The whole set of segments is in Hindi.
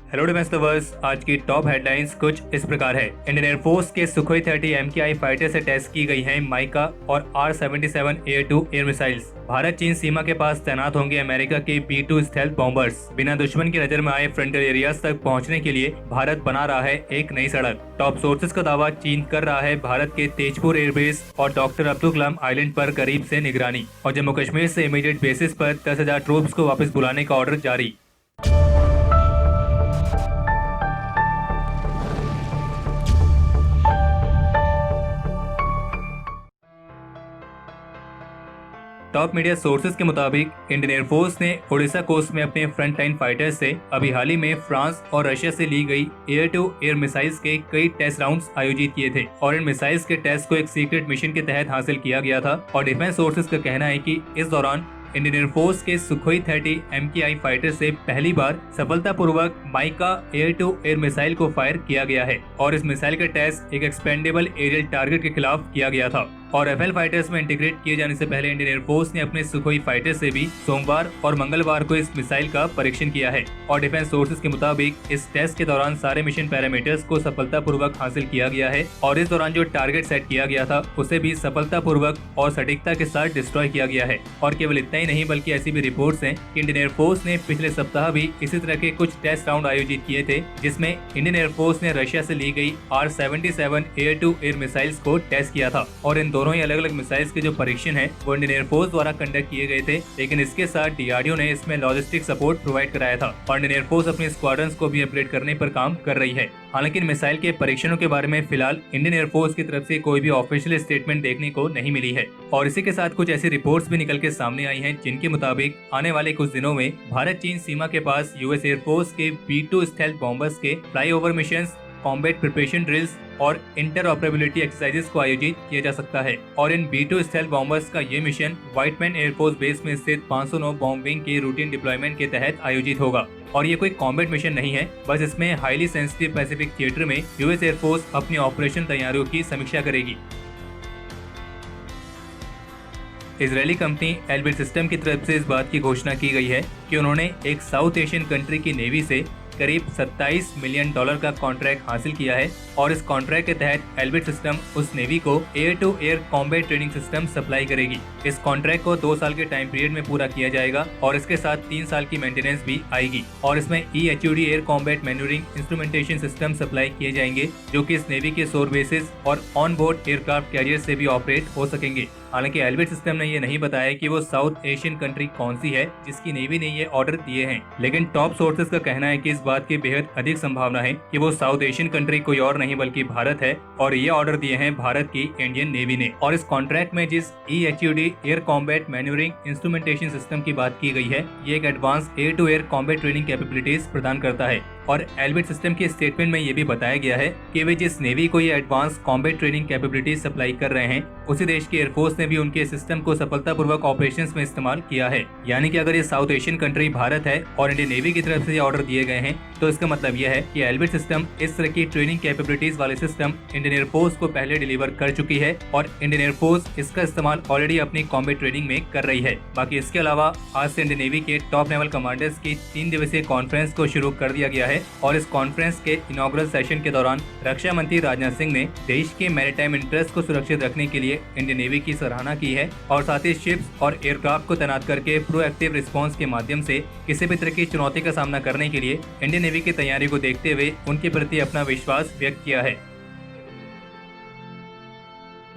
हेलो डिफेंस लवर्स, आज की टॉप हेडलाइंस कुछ इस प्रकार है। इंडियन एयरफोर्स के सुखोई 30 MKI फाइटर से टेस्ट की गई हैं माइका और R-77 air to air missiles. Bharat चीन सीमा के पास तैनात होंगे अमेरिका के B-2 स्टेल्थ बॉम्बर्स। बिना दुश्मन की नजर में आए फ्रंटियर एरियाज तक पहुंचने के लिए भारत बना रहा है एक नई सड़क। टॉप सोर्सेज का दावा, चीन कर रहा है भारत के तेजपुर एयरबेस और डॉक्टर अब्दुल कलाम आइलैंड पर करीब से निगरानी। और जम्मू कश्मीर से इमीडिएट बेसिस पर 10,000 ट्रूप्स को वापस बुलाने का ऑर्डर जारी। टॉप मीडिया सोर्सेज के मुताबिक इंडियन एयरफोर्स ने ओडिशा कोस्ट में अपने फ्रंट लाइन फाइटर्स से अभी हाल ही में फ्रांस और रशिया से ली गई एयर टू एयर मिसाइल्स के कई टेस्ट राउंड्स आयोजित किए थे और इन मिसाइल्स के टेस्ट को एक सीक्रेट मिशन के तहत हासिल किया गया था। और डिफेंस सोर्सेज का कहना है कि इस दौरान इंडियन एयरफोर्स के सुखोई 30 MKI फाइटर से पहली बार सफलतापूर्वक MICA air to air missile को फायर किया गया है और इस मिसाइल का टेस्ट एक एक्सपेंडेबल एरियल टारगेट के खिलाफ किया गया था। और एफएल फाइटर्स में इंटीग्रेट किए जाने से पहले इंडियन एयरफोर्स ने अपने सुखोई फाइटर से भी सोमवार और मंगलवार को इस मिसाइल का परीक्षण किया है। और डिफेंस सोर्सेज के मुताबिक इस टेस्ट के दौरान सारे मिशन पैरामीटर्स को सफलतापूर्वक हासिल किया गया है और इस दौरान जो टारगेट सेट किया गया था उसे भी सफलतापूर्वक और सटीकता के साथ डिस्ट्रॉय किया गया है। और केवल इतना ही नहीं बल्कि ऐसी भी रिपोर्ट्स हैं कि इंडियन एयरफोर्स ने पिछले सप्ताह भी इसी तरह के कुछ टेस्ट राउंड आयोजित किए थे जिसमें इंडियन एयरफोर्स ने रशिया से ली गई R-77 air to air missiles को टेस्ट किया था। और इन दोनों ही अलग अलग मिसाइल्स के जो परीक्षण है वो इंडियन एयरफोर्स द्वारा कंडक्ट किए गए थे, लेकिन इसके साथ डीआरडीओ ने इसमें लॉजिस्टिक सपोर्ट प्रोवाइड कराया था और इंडियन एयरफोर्स अपने स्क्वाड्रंस को भी अपग्रेड करने पर काम कर रही है। हालांकि मिसाइल के परीक्षणों के बारे में फिलहाल इंडियन एयरफोर्स की तरफ से कोई भी ऑफिशियल स्टेटमेंट देखने को नहीं मिली है। और इसी के साथ कुछ ऐसी रिपोर्ट्स भी निकल के सामने आई हैं जिनके मुताबिक आने वाले कुछ दिनों में भारत चीन सीमा के पास यूएस एयरफोर्स के B-2 स्टेल्थ बॉम्बर्स के flyover missions, combat preparation drills और इंटरऑपरेबिलिटी एक्सरसाइजेस को आयोजित किया जा सकता है। और इन B-2 स्टेल्थ बॉम्बर्स का ये मिशन व्हाइटमैन एयरफोर्स बेस में स्थित 509 बॉम्ब विंग के रूटीन डिप्लॉयमेंट के तहत आयोजित होगा। और ये कोई कॉम्बैट मिशन नहीं है, बस इसमें हाईली सेंसिटिव पैसिफिक थिएटर में यूएस एयरफोर्स अपनी ऑपरेशन तैयारियों की समीक्षा करेगी। इजरायली कंपनी एल्बिट सिस्टम की तरफ से इस बात की घोषणा की गई है कि उन्होंने एक साउथ एशियन कंट्री की नेवी से करीब $27 मिलियन का कॉन्ट्रैक्ट हासिल किया है और इस कॉन्ट्रैक्ट के तहत एल्बिट सिस्टम उस नेवी को air to air combat training system supply करेगी। इस कॉन्ट्रैक्ट को 2 साल के टाइम पीरियड में पूरा किया जाएगा और इसके साथ 3 साल की मेंटेनेंस भी आएगी। और इसमें EHUD air combat manoeuvring instrumentation system supply किए जाएंगे जो कि इस नेवी के सोर बेसिस और ऑन बोर्ड एयरक्राफ्ट कैरियर से भी ऑपरेट हो सकेंगे। हालांकि एल्बिट सिस्टम ने ये नहीं बताया कि वो साउथ एशियन कंट्री कौन सी है जिसकी नेवी ने ये ऑर्डर दिए हैं, लेकिन टॉप सोर्सेज का कहना है कि इस बात की बेहद अधिक संभावना है कि वो साउथ एशियन कंट्री कोई और नहीं बल्कि भारत है और ये ऑर्डर दिए हैं भारत की इंडियन नेवी ने। और इस कॉन्ट्रैक्ट में जिस EHUD air combat manoeuvring instrumentation system की बात की गई है, ये एक advance air to air combat training capabilities प्रदान करता है। और एल्बिट सिस्टम के स्टेटमेंट में ये भी बताया गया है कि वे जिस नेवी को ये advance combat training capabilities supply कर रहे हैं उसी देश की एयरफोर्स ने भी उनके सिस्टम को सफलतापूर्वक ऑपरेशंस में इस्तेमाल किया है। यानी कि अगर ये साउथ एशियन कंट्री भारत है और इंडियन नेवी की तरफ से ये ऑर्डर दिए गए हैं तो इसका मतलब यह है कि एल्बिट सिस्टम इस तरह की ट्रेनिंग कैपेबिलिटीज वाले सिस्टम इंडियन एयरफोर्स को पहले डिलीवर कर चुकी है और इंडियन एयरफोर्स इसका इस्तेमाल ऑलरेडी अपनी कॉम्बैट ट्रेनिंग में कर रही है। बाकी इसके अलावा आज से इंडियन नेवी के टॉप नेवल कमांडर्स की 3 दिवसीय कॉन्फ्रेंस को शुरू कर दिया गया है और इस कॉन्फ्रेंस के इनॉग्रल सेशन के दौरान रक्षा मंत्री राजनाथ सिंह ने देश के मैरीटाइम इंटरेस्ट को सुरक्षित रखने के लिए इंडियन नेवी की सराहना की है और साथ ही शिप्स और एयरक्राफ्ट को तैनात करके प्रोएक्टिव रिस्पांस के माध्यम से किसी भी तरह की चुनौती का सामना करने के लिए इंडियन नेवी की तैयारी को देखते हुए उनके प्रति अपना विश्वास व्यक्त किया है।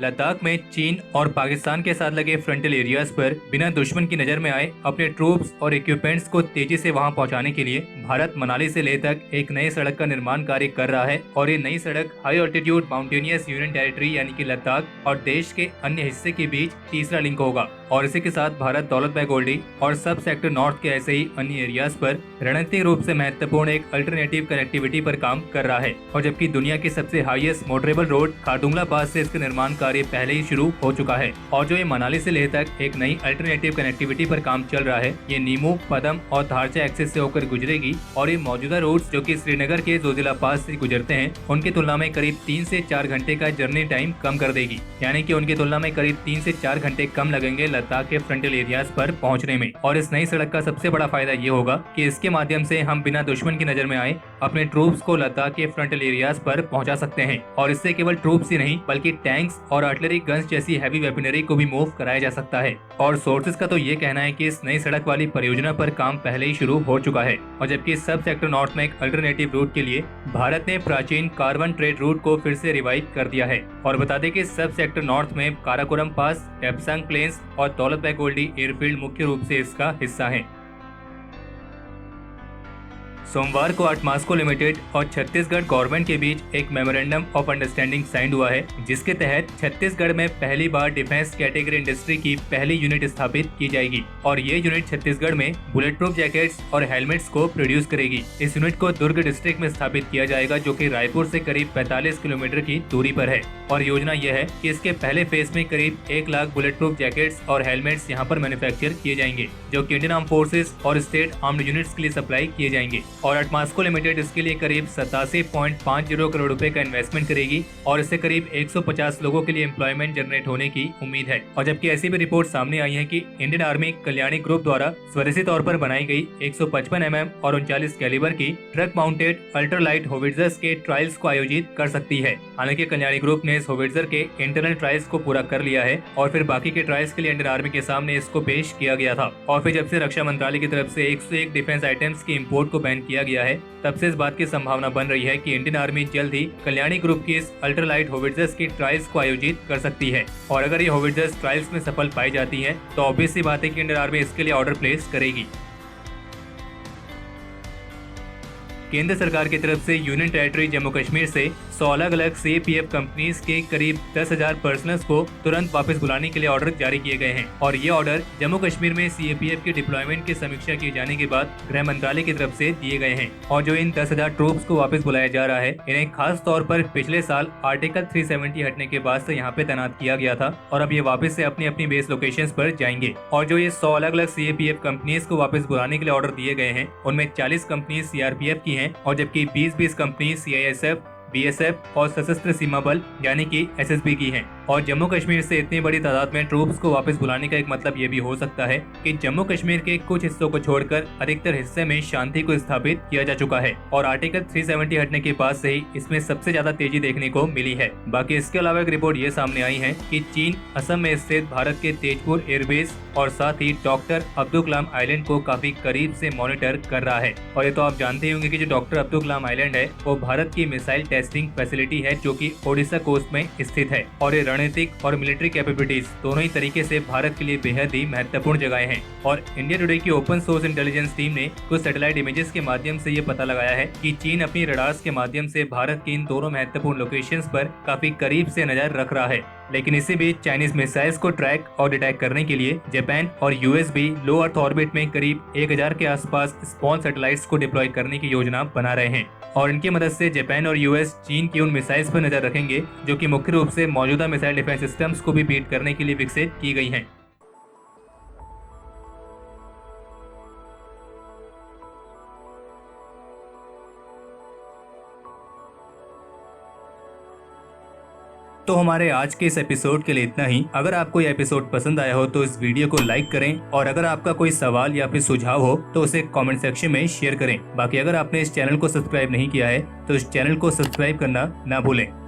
लद्दाख में चीन और पाकिस्तान के साथ लगे फ्रंटल एरियाज पर बिना दुश्मन की नजर में आए अपने ट्रूप्स और इक्विपमेंट्स को तेजी से वहां पहुंचाने के लिए भारत मनाली से लेह तक एक नई सड़क का निर्माण कार्य कर रहा है। और ये नई सड़क high altitude mountainous union territory यानी कि लद्दाख और देश के अन्य हिस्से के बीच तीसरा लिंक होगा। और इसी के साथ भारत दौलत बेग ओल्डी और सब सेक्टर नॉर्थ के ऐसे ही अन्य एरियाज पर रणनीतिक रूप से महत्वपूर्ण एक अल्टरनेटिव कनेक्टिविटी पर काम कर रहा है। और जबकि दुनिया की सबसे हाईएस्ट मोटरेबल रोड खारदुंगला पास से इसका निर्माण कार्य पहले ही शुरू हो चुका है। और जो ये मनाली से लेह तक एक नई अल्टरनेटिव कनेक्टिविटी पर काम चल रहा है, ये नीमू, पदम और धारचा एक्सेस से होकर गुजरेगी और ये मौजूदा रूट्स जो कि श्रीनगर के जोजिला पास से गुजरते हैं उनकी तुलना में करीब 3 से 4 घंटे का जर्नी टाइम कम कर देगी। यानी कि उनकी तुलना में करीब 3 से 4 घंटे कम लगेंगे लद्दाख के फ्रंटियल एरियाज पर पहुंचने में। और इस नई सड़क का सबसे बड़ा फायदा ये होगा कि इसके माध्यम से हम बिना दुश्मन की नजर में आए अपने ट्रूप्स को लद्दाख के फ्रंटियल एरियाज पर पहुंचा सकते हैं। और इससे केवल ट्रूप्स ही नहीं बल्कि टैंक्स और आर्टिलरी गन्स जैसी हैवी वेपनरी को भी मूव कराया जा सकता है। और सोर्सेज का तो ये कहना है कि इस नई सड़क वाली परियोजना पर काम पहले ही शुरू हो चुका है। और जबकि सब सेक्टर नॉर्थ में एक अल्टरनेटिव रूट के लिए भारत ने प्राचीन कार्बन ट्रेड रूट को फिर से रिवाइव कर दिया है। और बता दें कि सब सेक्टर नॉर्थ में काराकोरम पास, टेप्सांग प्लेन्स और दौलत बेग ओल्डी एयरफील्ड मुख्य रूप से इसका हिस्सा है। सोमवार को आटमास्को लिमिटेड और छत्तीसगढ़ गवर्नमेंट के बीच एक मेमोरेंडम ऑफ अंडरस्टैंडिंग साइन हुआ है, जिसके तहत छत्तीसगढ़ में पहली बार डिफेंस कैटेगरी इंडस्ट्री की पहली यूनिट स्थापित की जाएगी। और ये यूनिट छत्तीसगढ़ में बुलेट प्रूफ जैकेट्स और हेलमेट्स को प्रोड्यूस करेगी। इस यूनिट को दुर्ग डिस्ट्रिक्ट में स्थापित किया जाएगा, जो कि रायपुर से करीब 45 किलोमीटर की दूरी पर है। और योजना यह है कि इसके पहले फेज में करीब 1 लाख बुलेट प्रूफ जैकेट्स और हेलमेट्स यहाँ पर मैन्युफैक्चर किए जाएंगे, जो कि इंडियन आर्म फोर्सेस और स्टेट आर्म्ड यूनिट्स के लिए सप्लाई किए जाएंगे। और आटमास्को लिमिटेड इसके लिए करीब 87.50 करोड़ रुपए का इन्वेस्टमेंट करेगी और इससे करीब 150 लोगों के लिए एम्प्लॉयमेंट जनरेट होने की उम्मीद है। और जबकि ऐसी भी रिपोर्ट सामने आई है कि इंडियन आर्मी कल्याणी ग्रुप द्वारा स्वदेशी तौर पर बनाई गई 155 mm और 39 कैलिबर की ट्रक माउंटेड अल्ट्रालाइट होविट्जर्स के ट्रायल्स को आयोजित कर सकती है। हालांकि कल्याणी ग्रुप ने इस होविट्जर के इंटरनल ट्रायल्स को पूरा कर लिया है और फिर बाकी के ट्रायल्स के लिए इंडियन आर्मी के सामने इसको पेश किया गया था। और फिर जब से रक्षा मंत्रालय की तरफ से 101 डिफेंस आइटम्स की इंपोर्ट को बैन किया गया है, तब से इस बात की संभावना बन रही है कि इंडियन आर्मी जल्द ही कल्याणी ग्रुप की इस अल्ट्रालाइट होविट्जर्स की ट्रायल्स को आयोजित कर सकती है। और अगर ये होविट्जर्स ट्रायल्स में सफल पाई जाती हैं, तो ऑब्वियस सी बात है कि इंडियन आर्मी इसके लिए ऑर्डर प्लेस करेगी। केंद्र सरकार की तरफ से यूनियन टेरिटरी जम्मू कश्मीर से 100 अलग अलग सीएपीएफ कंपनीज के करीब 10,000 पर्सनल्स को तुरंत वापस बुलाने के लिए ऑर्डर जारी किए गए हैं। और ये ऑर्डर जम्मू कश्मीर में सीएपीएफ के डिप्लॉयमेंट की समीक्षा किए जाने के बाद गृह मंत्रालय की तरफ से दिए गए हैं। और जो इन 10,000 ट्रूप्स को वापस बुलाया जा रहा है, इन्हें खास तौर पर पिछले साल आर्टिकल 370 हटने के बाद से यहाँ पे तैनात किया गया था और अब ये वापस से अपनी अपनी बेस लोकेशंस पर जाएंगे। और जो ये 100 अलग अलग सीएपीएफ कंपनीज को वापस बुलाने के लिए ऑर्डर दिए गए हैं, उनमें 40 कंपनी सीआरपीएफ की हैं और जबकि 20 कंपनी सीआईएसएफ, बीएसएफ और सशस्त्र सीमा बल यानी कि एसएसबी की हैं। और जम्मू कश्मीर से इतनी बड़ी तादाद में ट्रूप्स को वापस बुलाने का एक मतलब ये भी हो सकता है कि जम्मू कश्मीर के कुछ हिस्सों को छोड़कर अधिकतर हिस्से में शांति को स्थापित किया जा चुका है और आर्टिकल 370 हटने के बाद से ही इसमें सबसे ज्यादा तेजी देखने को मिली है। बाकी इसके अलावा एक रिपोर्ट ये सामने आई है कि चीन असम में स्थित भारत के तेजपुर एयरबेस और साथ ही डॉक्टर अब्दुल कलाम आइलैंड को काफी करीब से मॉनिटर कर रहा है। और ये तो आप जानते ही होंगे कि जो डॉक्टर अब्दुल कलाम आइलैंड है वो भारत की मिसाइल टेस्टिंग फैसिलिटी है, जो कि ओडिशा कोस्ट में स्थित है। और ये रणनीतिक और मिलिट्री कैपेबिलिटीज दोनों ही तरीके से भारत के लिए बेहद ही महत्वपूर्ण जगह हैं। और इंडिया टुडे की ओपन सोर्स इंटेलिजेंस टीम ने कुछ सैटेलाइट इमेजेस के माध्यम से ये पता लगाया है कि चीन अपनी रडार्स के माध्यम से भारत की इन दोनों महत्वपूर्ण लोकेशंस पर काफी करीब से नजर रख रहा है। लेकिन इसी बीच चाइनीज मिसाइल्स को ट्रैक और डिटेक्ट करने के लिए जापान और यूएस भी लो अर्थ ऑर्बिट में करीब 1000 के आसपास स्मॉल सैटेलाइट्स को डिप्लॉय करने की योजना बना रहे हैं। और इनकी मदद से जापान और यूएस चीन की उन मिसाइल्स पर नजर रखेंगे जो कि मुख्य रूप से मौजूदा मिसाइल डिफेंस सिस्टम्स को भी बीट करने के लिए विकसित की गई हैं। तो हमारे आज के इस एपिसोड के लिए इतना ही। अगर आपको ये एपिसोड पसंद आया हो तो इस वीडियो को लाइक करें और अगर आपका कोई सवाल या फिर सुझाव हो तो उसे कमेंट सेक्शन में शेयर करें। बाकी अगर आपने इस चैनल को सब्सक्राइब नहीं किया है तो इस चैनल को सब्सक्राइब करना ना भूलें।